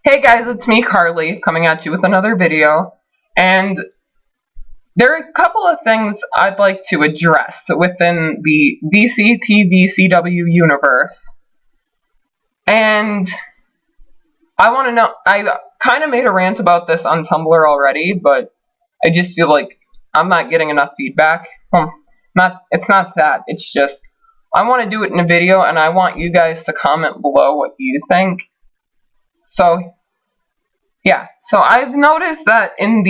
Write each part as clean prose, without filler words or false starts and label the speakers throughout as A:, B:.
A: Hey guys, it's me, Carly, coming at you with another video, and there are a couple of things I'd like to address within the DCCW universe, and I want to know, I kind of made a rant about this on Tumblr already, but I just feel like I'm not getting enough feedback. It's not that, it's just, I want to do it in a video, and I want you guys to comment below what you think. So, yeah. So I've noticed that in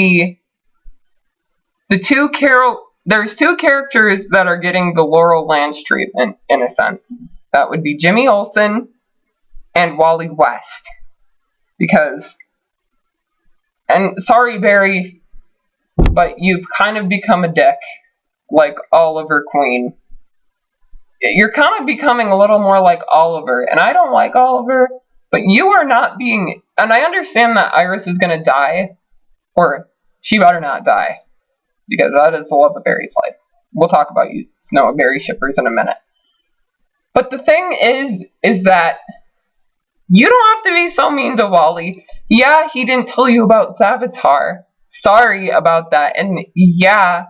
A: there's two characters that are getting the Laurel Lance treatment, in a sense. That would be Jimmy Olsen and Wally West. And sorry, Barry, but you've kind of become a dick, like Oliver Queen. You're kind of becoming a little more like Oliver, and I don't like Oliver. But you are not being, and I understand that Iris is going to die, or she better not die, because that is the love of Barry's life. We'll talk about you Snow and Barry shippers in a minute. But the thing is that you don't have to be so mean to Wally. Yeah, he didn't tell you about Savitar. Sorry about that. And yeah,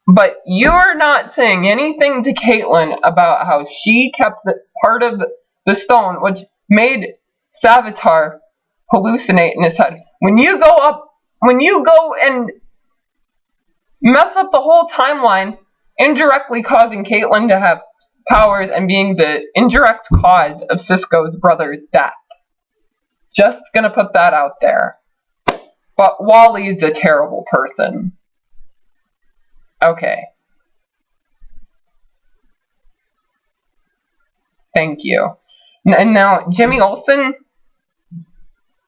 A: but you're not saying anything to Caitlin about how she kept part of the stone, which made Savitar hallucinate in his head. When you go and mess up the whole timeline, indirectly causing Caitlin to have powers and being the indirect cause of Cisco's brother's death. Just gonna put that out there. But Wally's a terrible person. Okay. Thank you. And now, Jimmy Olsen,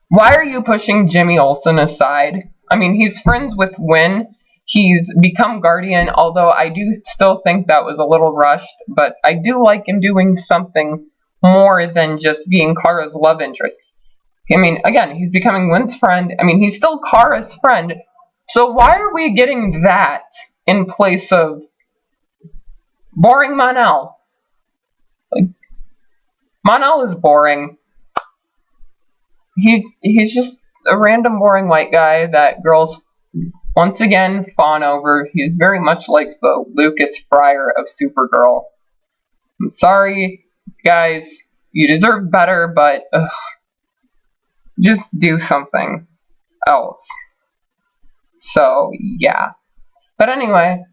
A: why are you pushing Jimmy Olsen aside? I mean, he's friends with Wynn. He's become Guardian, although I do still think that was a little rushed, but I do like him doing something more than just being Kara's love interest. I mean, again, he's becoming Wynn's friend. I mean, he's still Kara's friend, so why are we getting that in place of boring Monel? Like, Monel is boring. He's just a random boring white guy that girls once again fawn over. He's very much like the Lucas Fryer of Supergirl. I'm sorry, guys. You deserve better, but just do something else. So, yeah. But anyway,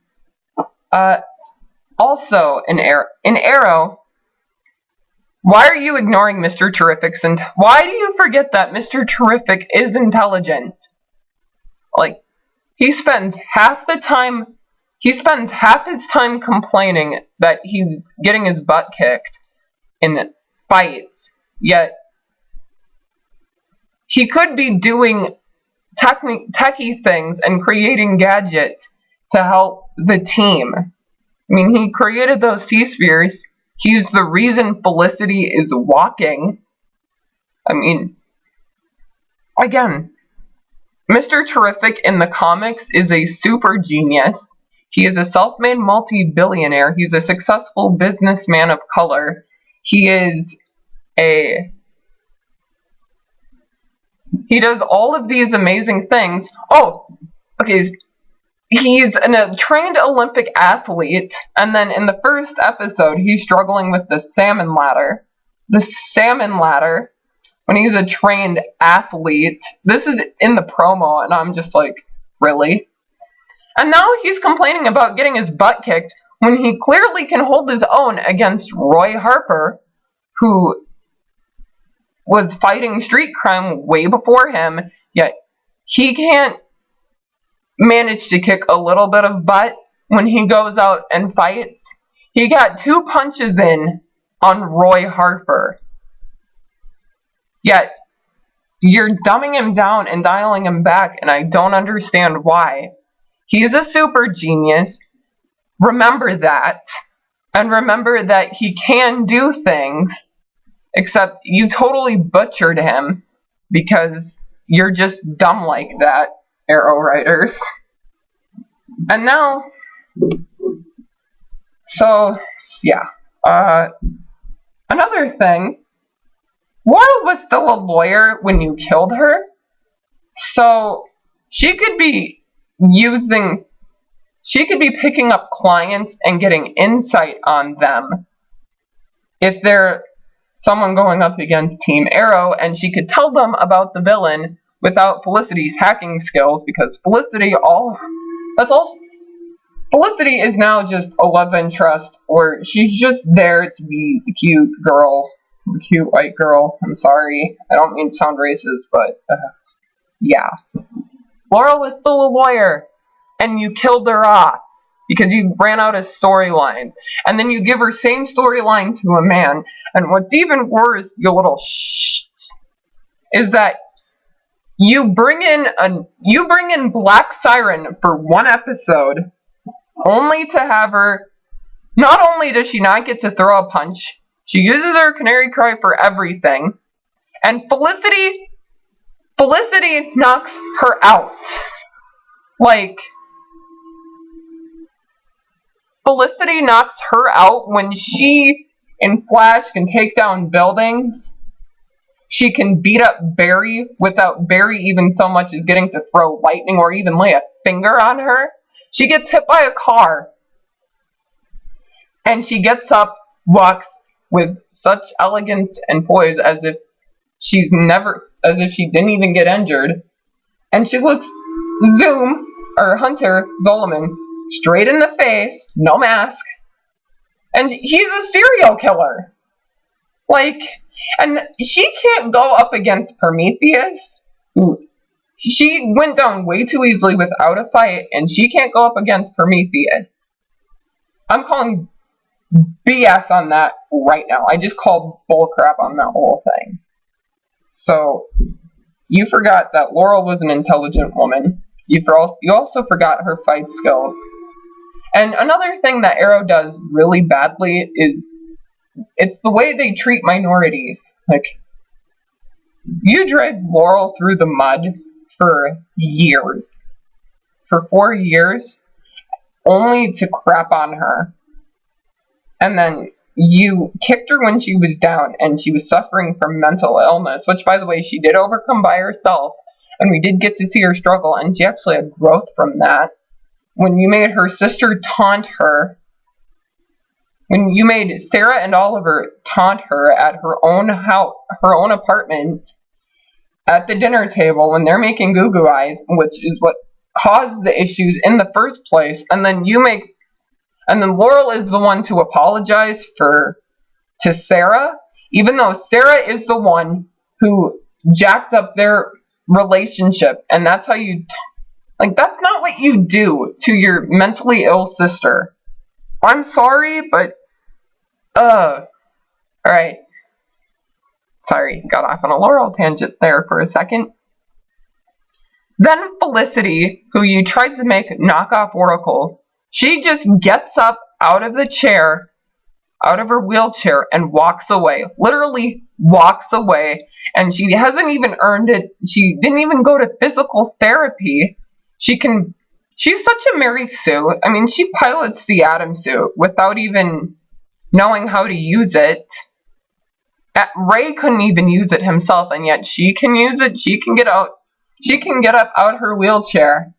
A: also in Arrow, why are you ignoring Mr. Terrific's, and why do you forget that Mr. Terrific is intelligent? Like, he spends half his time complaining that he's getting his butt kicked in fights, yet he could be doing techie things and creating gadgets to help the team. I mean, he created those C-spheres. He's the reason Felicity is walking. I mean, again, Mr. Terrific in the comics is a super genius. He is a self-made multi-billionaire. He's a successful businessman of color. He does all of these amazing things. Oh, okay. He's a trained Olympic athlete, and then in the first episode, he's struggling with the salmon ladder. The salmon ladder, when he's a trained athlete. This is in the promo, and I'm just like, really? And now he's complaining about getting his butt kicked when he clearly can hold his own against Roy Harper, who was fighting street crime way before him, yet he can't manage to kick a little bit of butt when he goes out and fights. He got 2 punches in on Roy Harper. Yet, you're dumbing him down and dialing him back, and I don't understand why. He is a super genius. Remember that. And remember that he can do things, except you totally butchered him because you're just dumb like that, Arrow writers. And now, so, yeah. Another thing Laurel was still a lawyer when you killed her, so she could be using, she could be picking up clients and getting insight on them if they're someone going up against Team Arrow, and she could tell them about the villain without Felicity's hacking skills, because Felicity is now just a love interest, where she's just there to be the cute girl, the cute white girl. I'm sorry, I don't mean to sound racist, but yeah. Laurel was still a lawyer, and you killed her off because you ran out of storyline. And then you give her same storyline to a man. And what's even worse, you little is that you bring in Black Siren for one episode, only to have her. Not only does she not get to throw a punch, she uses her canary cry for everything, and Felicity knocks her out. Like, Felicity knocks her out when she, in Flash, can take down buildings. She can beat up Barry without Barry even so much as getting to throw lightning or even lay a finger on her. She gets hit by a car, and she gets up, walks with such elegance and poise as if she didn't even get injured, and she looks Hunter Zolomon straight in the face, no mask, and he's a serial killer. Like, and she can't go up against Prometheus, who she went down way too easily without a fight, and she can't go up against Prometheus. I'm calling BS on that right now. I just called bullcrap on that whole thing. So, you forgot that Laurel was an intelligent woman. You also forgot her fight skills. And another thing that Arrow does really badly is it's the way they treat minorities. Like, you dragged Laurel through the mud for years. For 4 years, only to crap on her. And then you kicked her when she was down, and she was suffering from mental illness, which, by the way, she did overcome by herself, and we did get to see her struggle, and she actually had growth from that. When you made her sister taunt her, when you made Sarah and Oliver taunt her at her own house, her own apartment, at the dinner table when they're making goo-goo eyes, which is what caused the issues in the first place, and then Laurel is the one to apologize to Sarah, even though Sarah is the one who jacked up their relationship, and that's how that's not what you do to your mentally ill sister. I'm sorry, but, alright. Sorry, got off on a Laurel tangent there for a second. Then Felicity, who you tried to make knockoff Oracle, she just gets up out of the chair, out of her wheelchair, and walks away. Literally walks away, and she hasn't even earned it. She didn't even go to physical therapy. She's such a Mary Sue. I mean, she pilots the Atom suit without even knowing how to use it. Ray couldn't even use it himself, and yet she can use it. She can get up out her wheelchair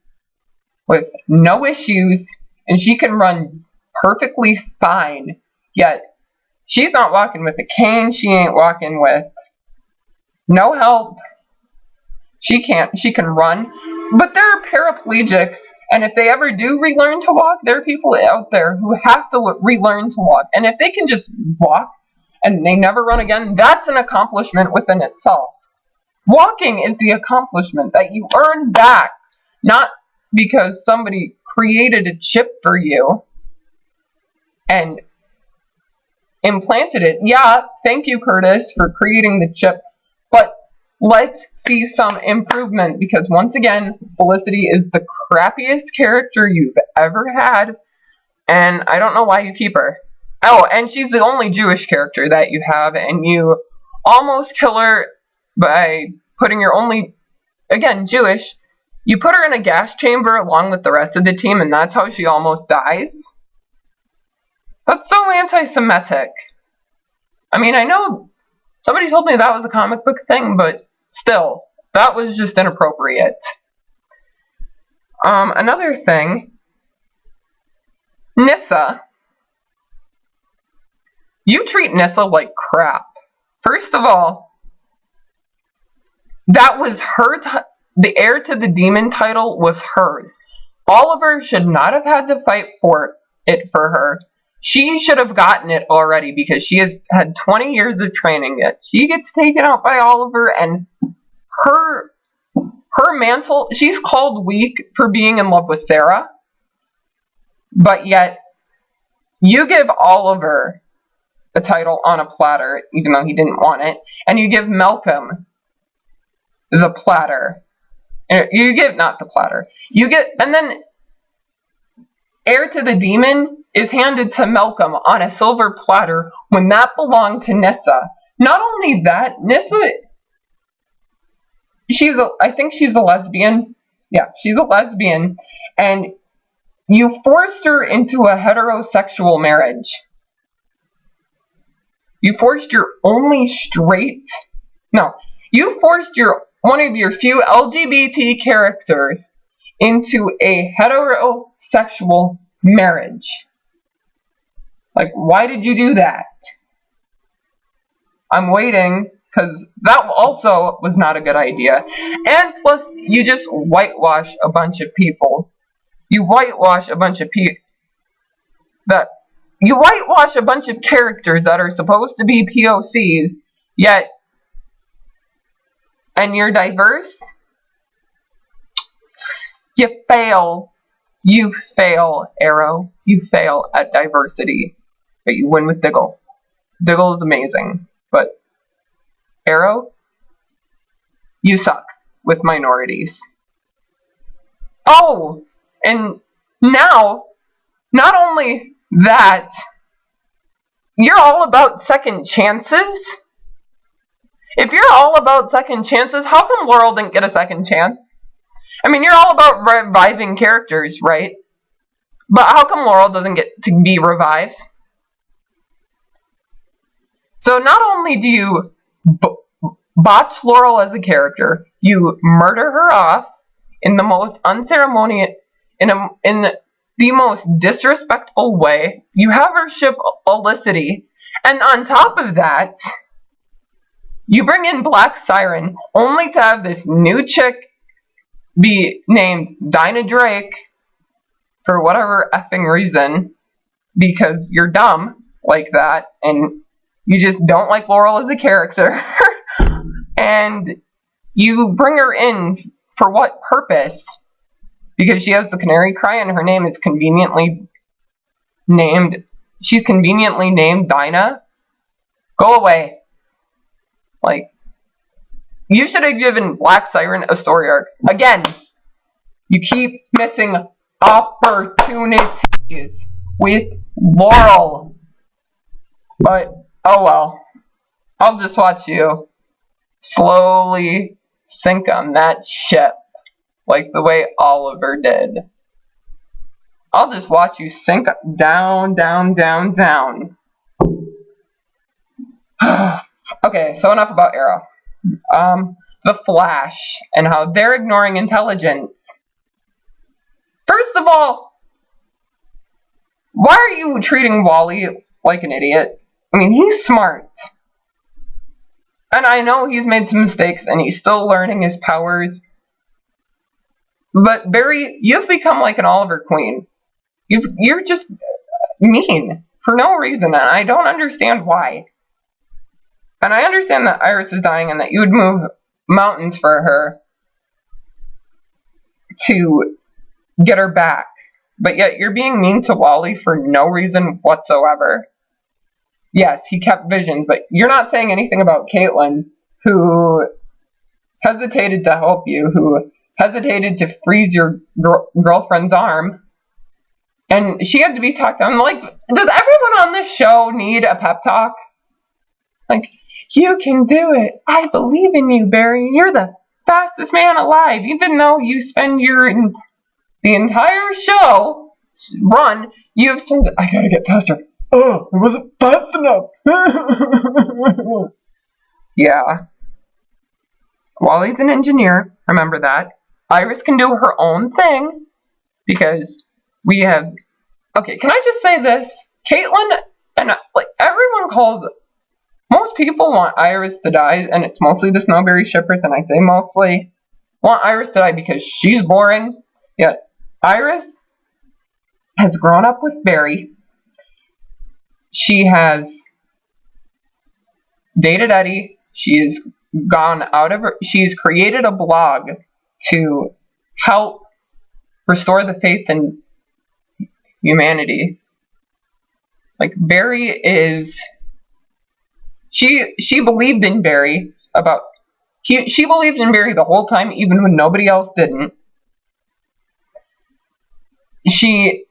A: with no issues, and she can run perfectly fine. Yet she's not walking with a cane. She ain't walking with no help. She can run, but there are paraplegics, and if they ever do relearn to walk, there are people out there who have to relearn to walk, and if they can just walk and they never run again, that's an accomplishment within itself. Walking is the accomplishment that you earn back, not because somebody created a chip for you and implanted it. Yeah, thank you, Curtis, for creating the chip, but let's see some improvement, because once again, Felicity is the crappiest character you've ever had, and I don't know why you keep her. Oh, and she's the only Jewish character that you have, and you almost kill her by putting your only, again, Jewish, you put her in a gas chamber along with the rest of the team, and that's how she almost dies? That's so anti-Semitic. I mean, I know Somebody told me that was a comic book thing, but still, that was just inappropriate. Another thing, Nyssa. You treat Nyssa like crap. First of all, that was her, the heir to the demon title was hers. Oliver should not have had to fight for it for her. She should have gotten it already because she has had 20 years of training it. She gets taken out by Oliver, and her mantle, she's called weak for being in love with Sarah, but yet you give Oliver the title on a platter, even though he didn't want it, and you give Malcolm the platter. You give, not the platter, you get, and then heir to the demon is handed to Malcolm on a silver platter when that belonged to Nyssa. Not only that, Nyssa, I think she's a lesbian. Yeah, she's a lesbian, and you forced her into a heterosexual marriage. You forced your only straight, no, you forced one of your few LGBT characters into a heterosexual marriage. Like, why did you do that? I'm waiting, because that also was not a good idea. And plus, you just whitewash a bunch of people. You whitewash a bunch of you whitewash a bunch of characters that are supposed to be POCs, yet, and you're diverse? You fail. You fail, Arrow. You fail at diversity. But you win with Diggle. Diggle is amazing. But Arrow, you suck with minorities. Oh! And now, not only that, you're all about second chances? If you're all about second chances, how come Laurel didn't get a second chance? I mean, you're all about reviving characters, right? But how come Laurel doesn't get to be revived? So not only do you botch Laurel as a character, you murder her off in the most unceremonious, in the most disrespectful way. You have her ship Felicity, and on top of that, you bring in Black Siren, only to have this new chick be named Dinah Drake for whatever effing reason, because you're dumb like that, and you just don't like Laurel as a character, and you bring her in for what purpose? Because she has the canary cry and her name is conveniently named, she's conveniently named Dinah? Go away. Like, you should have given Black Siren a story arc. Again, you keep missing opportunities with Laurel. But, oh well. I'll just watch you slowly sink on that ship, like the way Oliver did. I'll just watch you sink down, down, down, down. Okay, so enough about Arrow. The Flash, and how they're ignoring intelligence. First of all, why are you treating Wally like an idiot? I mean, he's smart. And I know he's made some mistakes, and he's still learning his powers. But Barry, you've become like an Oliver Queen. You're just mean for no reason, and I don't understand why. And I understand that Iris is dying and that you would move mountains for her to get her back. But yet you're being mean to Wally for no reason whatsoever. Yes, he kept visions, but you're not saying anything about Caitlin, who hesitated to help you, who hesitated to freeze your girlfriend's arm. And she had to be talked down. Like, does everyone on this show need a pep talk? Like, you can do it. I believe in you, Barry. You're the fastest man alive. Even though you spend the entire show run, you've said, I gotta get faster. Oh, it wasn't fast enough. Yeah. Wally's an engineer, remember that. Iris can do her own thing, because we have... Okay, can I just say this? Caitlin, and like everyone calls... Most people want Iris to die, and it's mostly the Snowberry shippers, and I say mostly want Iris to die because she's boring. Yet, Iris has grown up with Barry. She has dated Eddie. She's she's created a blog to help restore the faith in humanity. Like, Barry is... She believed in Barry she believed in Barry the whole time, even when nobody else didn't. She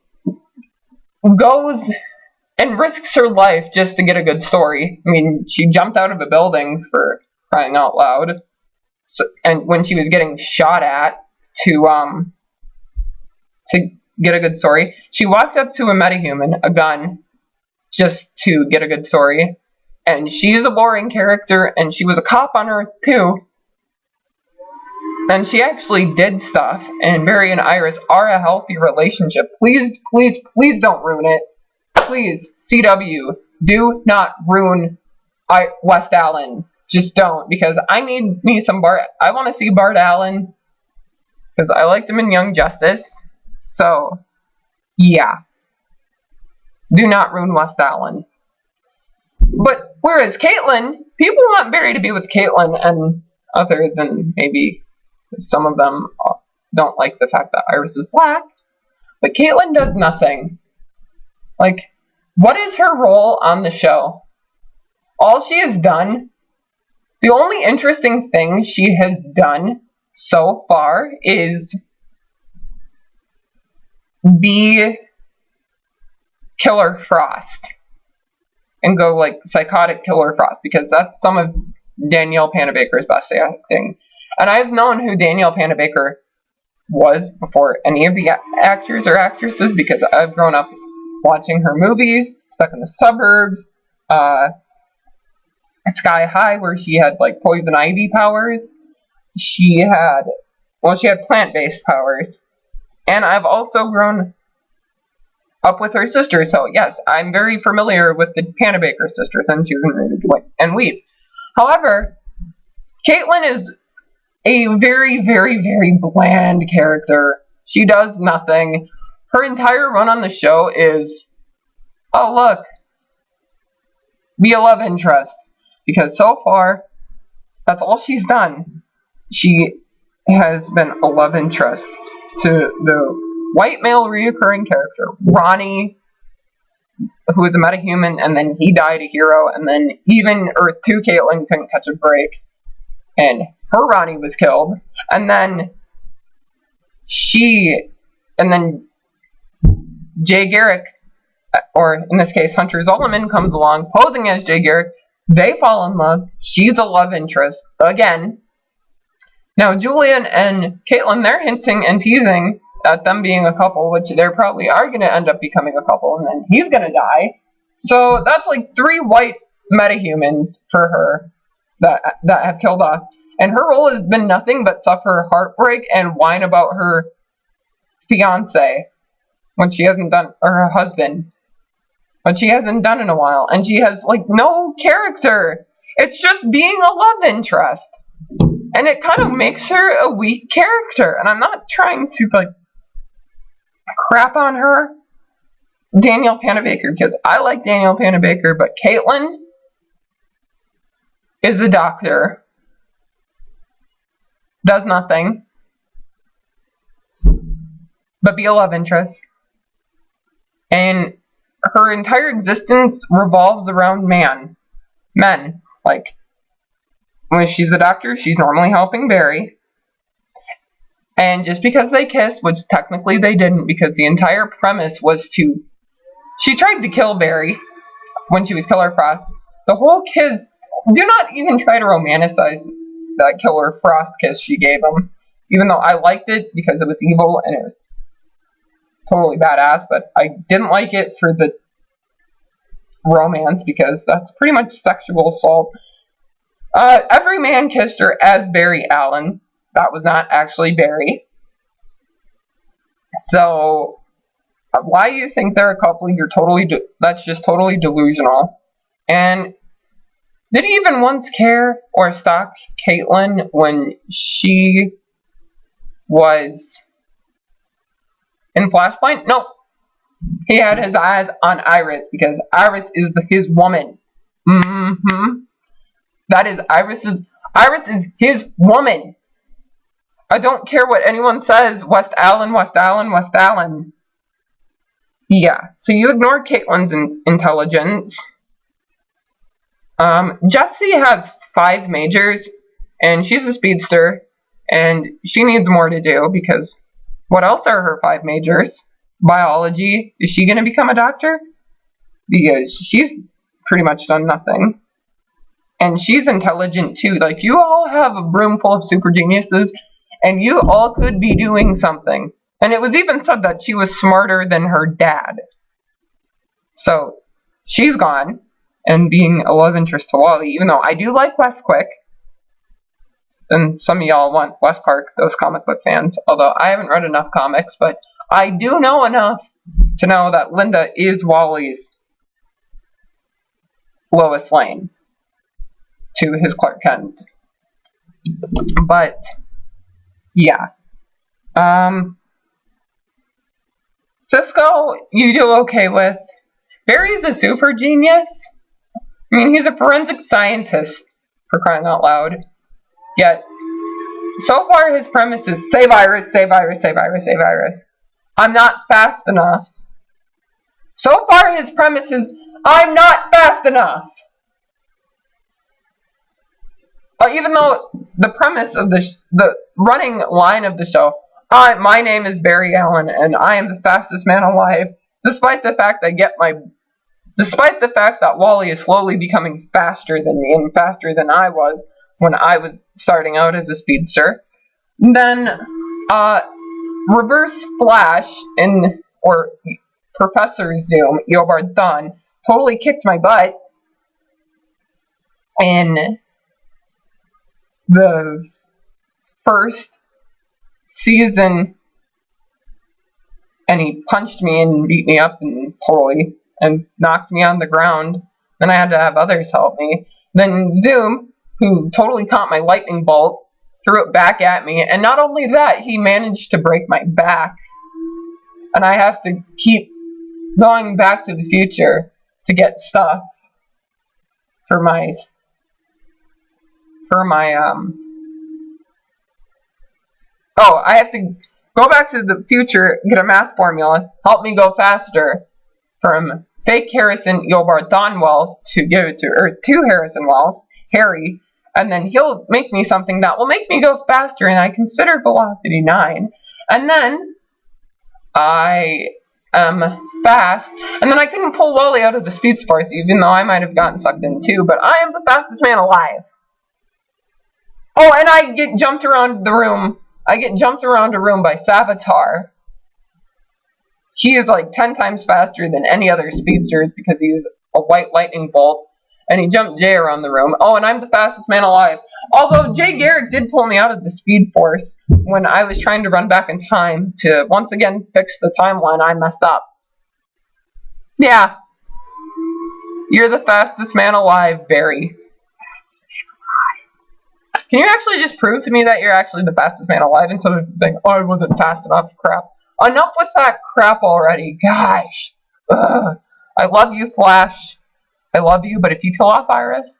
A: goes and risks her life just to get a good story. I mean, she jumped out of a building, for crying out loud. So, and when she was getting shot at to get a good story, she walked up to a metahuman, a gun, just to get a good story. And she is a boring character, and she was a cop on Earth too. And she actually did stuff, and Barry and Iris are a healthy relationship. Please, please, please don't ruin it. Please, CW, do not ruin West Allen. Just don't, because I need me some Bart. I want to see Bart Allen, because I liked him in Young Justice. So, yeah. Do not ruin West Allen. But whereas Caitlin, people want Barry to be with Caitlin, and other than maybe some of them don't like the fact that Iris is black, but Caitlin does nothing. Like, what is her role on the show? All she has done, the only interesting thing she has done so far is be Killer Frost. And go like psychotic Killer Frost, because that's some of Danielle Panabaker's best acting. And I've known who Danielle Panabaker was before any of the actors or actresses, because I've grown up watching her movies, Stuck in the Suburbs, Sky High, where she had like poison ivy powers. She had plant-based powers. And I've also grown up with her sister, so yes, I'm very familiar with the Panabaker sisters, and she's in Rated and Weep. However, Caitlin is a very, very, very bland character. She does nothing. Her entire run on the show is, oh look, be a love interest. Because so far, that's all she's done. She has been a love interest to the white male reoccurring character, Ronnie, who is a metahuman, and then he died a hero, and then even Earth 2 Caitlin couldn't catch a break, and her Ronnie was killed, and then Jay Garrick, or in this case Hunter Zolomon, comes along posing as Jay Garrick. They fall in love. She's a love interest again. Now Julian and Caitlin, they're hinting and teasing at them being a couple, which they probably are going to end up becoming a couple, and then he's going to die. So that's like 3 white metahumans for her that have killed off. And her role has been nothing but suffer heartbreak and whine about her fiance when she hasn't done, or her husband, when she hasn't done in a while. And she has like no character. It's just being a love interest. And it kind of makes her a weak character. And I'm not trying to like crap on her, Danielle Panabaker, because I like Danielle Panabaker, but Caitlin is a doctor, does nothing but be a love interest, and her entire existence revolves around men. Like, when she's a doctor, she's normally helping Barry. And just because they kissed, which technically they didn't, because the entire premise was she tried to kill Barry when she was Killer Frost. The whole kiss, do not even try to romanticize that Killer Frost kiss she gave him. Even though I liked it because it was evil and it was totally badass, but I didn't like it for the romance because that's pretty much sexual assault. Every man kissed her as Barry Allen. That was not actually Barry. So, why you think they're a couple, that's just totally delusional. And did he even once care or stalk Caitlyn when she was in Flashpoint? No. He had his eyes on Iris because Iris is his woman. That is Iris is his woman. I don't care what anyone says. West Allen. Yeah. So you ignore Caitlyn's intelligence. Jessie has 5 majors, and she's a speedster, and she needs more to do because what else are her 5 majors? Biology. Is she going to become a doctor? Because she's pretty much done nothing. And she's intelligent too. Like, you all have a room full of super geniuses, and you all could be doing something. And it was even said that she was smarter than her dad. So, she's gone, and being a love interest to Wally, even though I do like Wes Quick. And some of y'all want Wes Clark, those comic book fans. Although, I haven't read enough comics, but I do know enough to know that Linda is Wally's Lois Lane to his Clark Kent. But, yeah. Cisco, you do okay with. Barry's a super genius. I mean, he's a forensic scientist, for crying out loud. Yet, so far his premise is, save Iris, save Iris, save Iris, save Iris. I'm not fast enough. So far his premise is, I'm not fast enough. Even though the premise of the running line of the show, my name is Barry Allen and I am the fastest man alive, despite the fact that Wally is slowly becoming faster than me and faster than I was when I was starting out as a speedster. Then, Reverse Flash or Professor Zoom, Eobard Thawne, totally kicked my butt in the first season, and he punched me and beat me up and knocked me on the ground. Then I had to have others help me. Then Zoom, who totally caught my lightning bolt, threw it back at me, and not only that, he managed to break my back. And I have to keep going back to the future to get stuff for my I have to go back to the future, get a math formula, help me go faster from fake Harrison Eobard Thawne Wells to give it to Harrison Wells, Harry, and then he'll make me something that will make me go faster, and I consider Velocity 9, and then I am fast, and then I couldn't pull Wally out of the Speed Force, even though I might have gotten sucked in too, but I am the fastest man alive. Oh, and I get jumped around the room. I get jumped around a room by Savitar. He is like 10 times faster than any other speedsters because he's a white lightning bolt. And he jumped Jay around the room. Oh, and I'm the fastest man alive. Although Jay Garrick did pull me out of the Speed Force when I was trying to run back in time to once again fix the timeline I messed up. Yeah. You're the fastest man alive, Barry. Can you actually just prove to me that you're actually the fastest man alive instead of saying, oh, I wasn't fast enough, crap. Enough with that crap already, gosh. Ugh. I love you, Flash. I love you, but if you kill off Iris,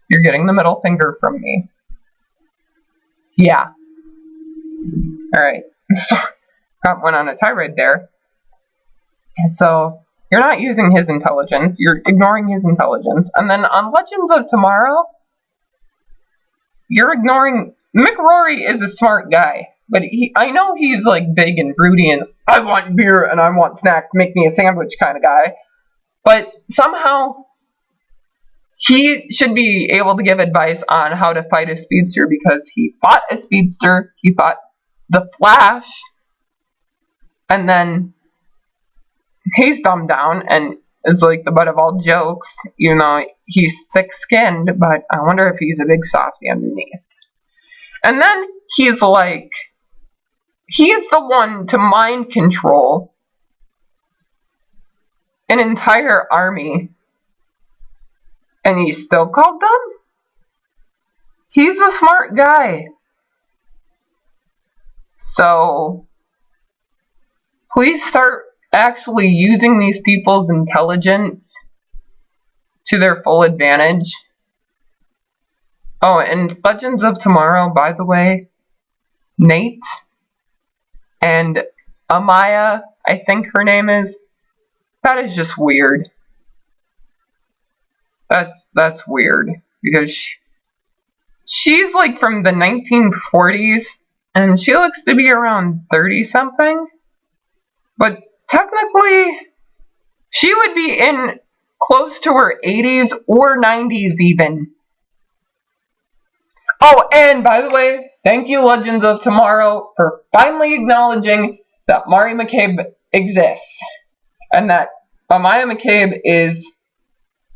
A: you're getting the middle finger from me. Yeah. Alright. Went on a tirade there. And so, you're not using his intelligence, you're ignoring his intelligence. And then on Legends of Tomorrow, you're ignoring... Mick Rory is a smart guy, but I know he's like big and broody and I want beer and I want snacks, make me a sandwich kind of guy. But somehow, he should be able to give advice on how to fight a speedster because he fought a speedster, he fought the Flash, and then he's dumbed down and is like the butt of all jokes, even though he's thick-skinned, but I wonder if he's a big softy underneath. And then he's like, he's the one to mind control an entire army, and he's still called dumb? He's a smart guy. So, please start actually using these people's intelligence to their full advantage. Oh, and Legends of Tomorrow, by the way, Nate and Amaya, I think her name is, that is just weird. That's weird, because she's like from the 1940s, and she looks to be around 30-something, but technically, she would be in close to her 80s or 90s even. Oh, and by the way, thank you, Legends of Tomorrow, for finally acknowledging that Mari McCabe exists, and that Amaya McCabe is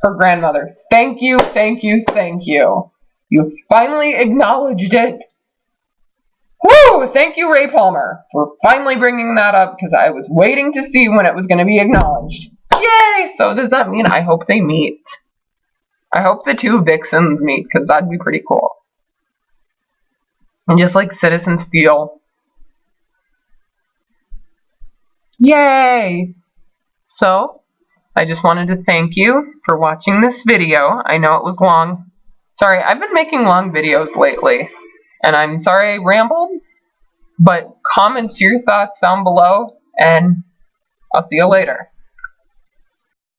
A: her grandmother. Thank you, thank you, thank you. You finally acknowledged it. Woo! Thank you, Ray Palmer, for finally bringing that up, because I was waiting to see when it was going to be acknowledged. Yay! So does that mean I hope they meet? I hope the two Vixens meet, because that'd be pretty cool. And just like Citizen Steel. Yay! So, I just wanted to thank you for watching this video. I know it was long. Sorry, I've been making long videos lately. And I'm sorry I rambled, but comment your thoughts down below, and I'll see you later.